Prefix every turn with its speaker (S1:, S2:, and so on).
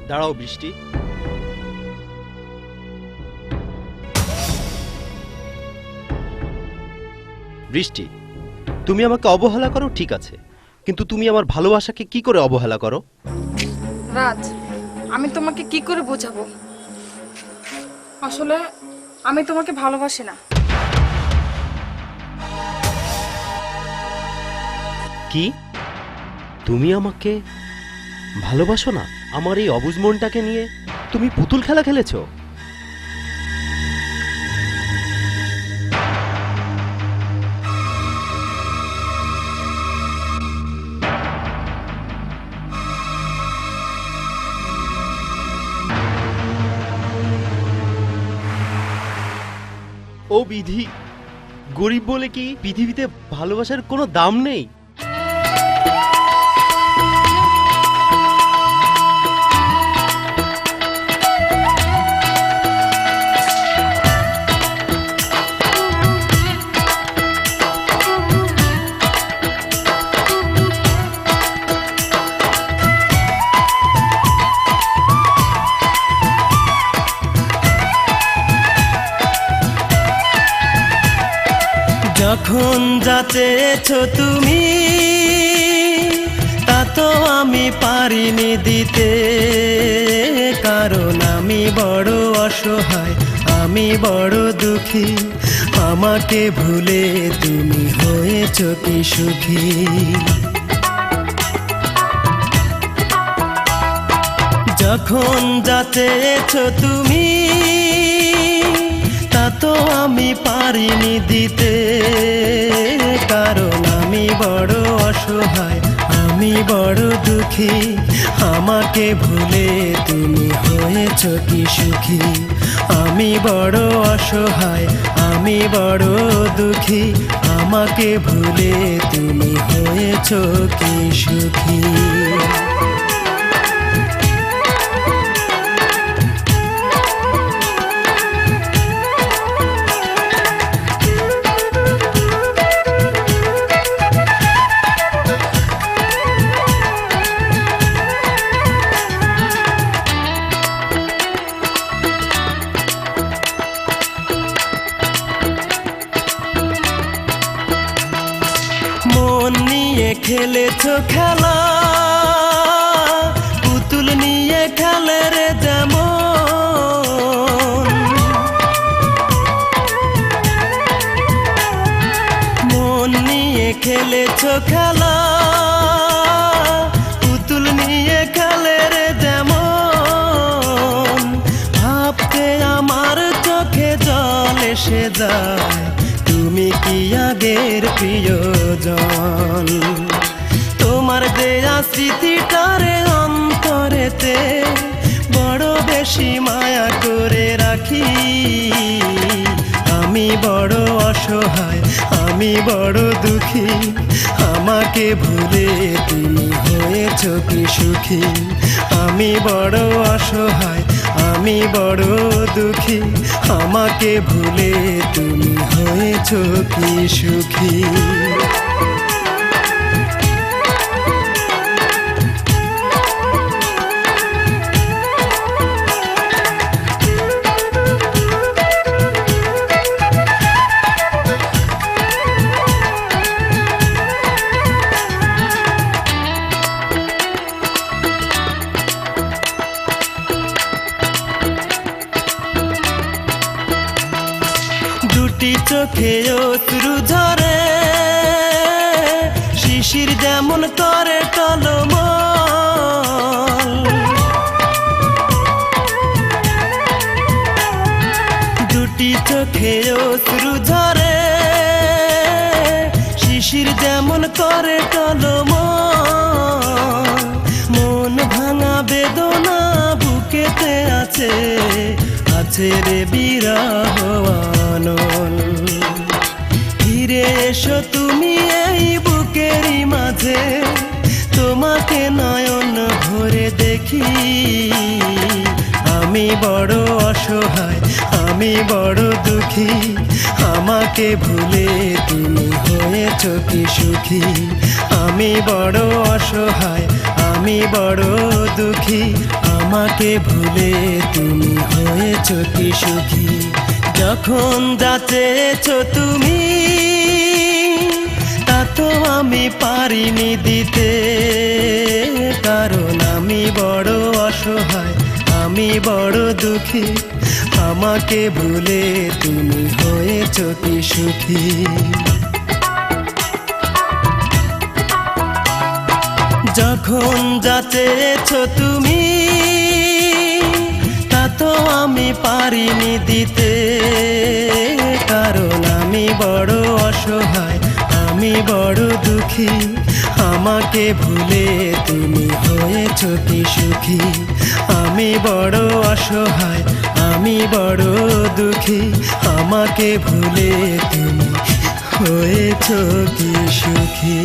S1: দাঁড়াও বৃষ্টি। বৃষ্টি, তুমি আমাকে অবহেলা করো ঠিক আছে, কিন্তু তুমি আমার ভালোবাসাকে কি করে অবহেলা করো?
S2: রাজ, আমি তোমাকে কি করে বোঝাবো? আসলে আমি তোমাকে ভালোবাসি না।
S1: কি? তুমি আমাকে ভালোবাসো না? আমার এই অবুঝ মনটাকে নিয়ে তুমি পুতুল খেলা খেলেছো? ও বিধি, গরিব বলে কি পৃথিবীতে ভালোবাসার কোনো দাম নেই?
S3: যখন যা চেয়েছো তুমি তা তো আমি পারিনি দিতে, কারণ আমি বড় অসহায়, আমি বড় দুঃখী। আমাকে ভুলে তুমি হয়েছো কি সুখী? যখন যা চেয়েছো তুমি তা তো আমি পারিনি দিতে, কারণ আমি বড় অসহায়, আমি বড় দুঃখী। আমাকে ভুলে তুমি হয়েছো কি সুখী? আমি বড় অসহায়, আমি বড় দুঃখী। আমাকে ভুলে তুমি হয়েছো কি সুখী? মন নিয়ে খেলেছো খেলা, পুতুল নিয়ে খেলে রে যেমন। মন নিয়ে খেলেছো খেলা, পুতুল নিয়ে খেলে রে যেমন। ভাবতে আমার চোখে জল এসে যায়, তুমি কি আগের প্রিয়জন? তোমার দেয়া স্মৃতিটারে অন্তরেতে বড় বেশি মায়া করে রাখি। আমি বড় অসহায়, আমি বড় দুঃখী। আমাকে ভুলে তুমি হয়েছো কি সুখী? আমি বড় অসহায়, আমি বড় দুঃখী। আমাকে ভুলে তুমি হয়েছো কি সুখী? দুটি চোখে অশ্রু ঝরে, শিশির যেমন করে টলমল। দুটি চোখে অশ্রু ঝরে, শিশির যেমন করে টলমল। মন ভাঙা বেদনা বুকেতে আছে, আছে রে বিরহ আনল। ফিরে এসো তুমি এই বুকেরই মাঝে, তোমাকে নয়ন ভরে দেখি। আমি বড় অসহায়, আমি বড় দুঃখী। আমাকে ভুলে তুমি হয়েছো কি সুখী? আমি বড় অসহায়, আমি বড় দুঃখী আমাকে ভুলে তুমি হয়েছ কি সুখী যখন যা চেয়েছো তুমি তা তো আমি পারিনি দিতে কারণ আমি বড় অসহায় আমি বড় দুঃখী আমাকে ভুলে তুমি হয়েছ কি সুখী যখন যা চেয়েছো তুমি তা তো আমি পারিনি দিতে কারণ আমি বড় অসহায় আমি বড় দুঃখী আমাকে ভুলে তুমি হয়েছ কি সুখী আমি বড় অসহায় আমি বড় দুঃখী আমাকে ভুলে তুমি হয়েছ কি সুখী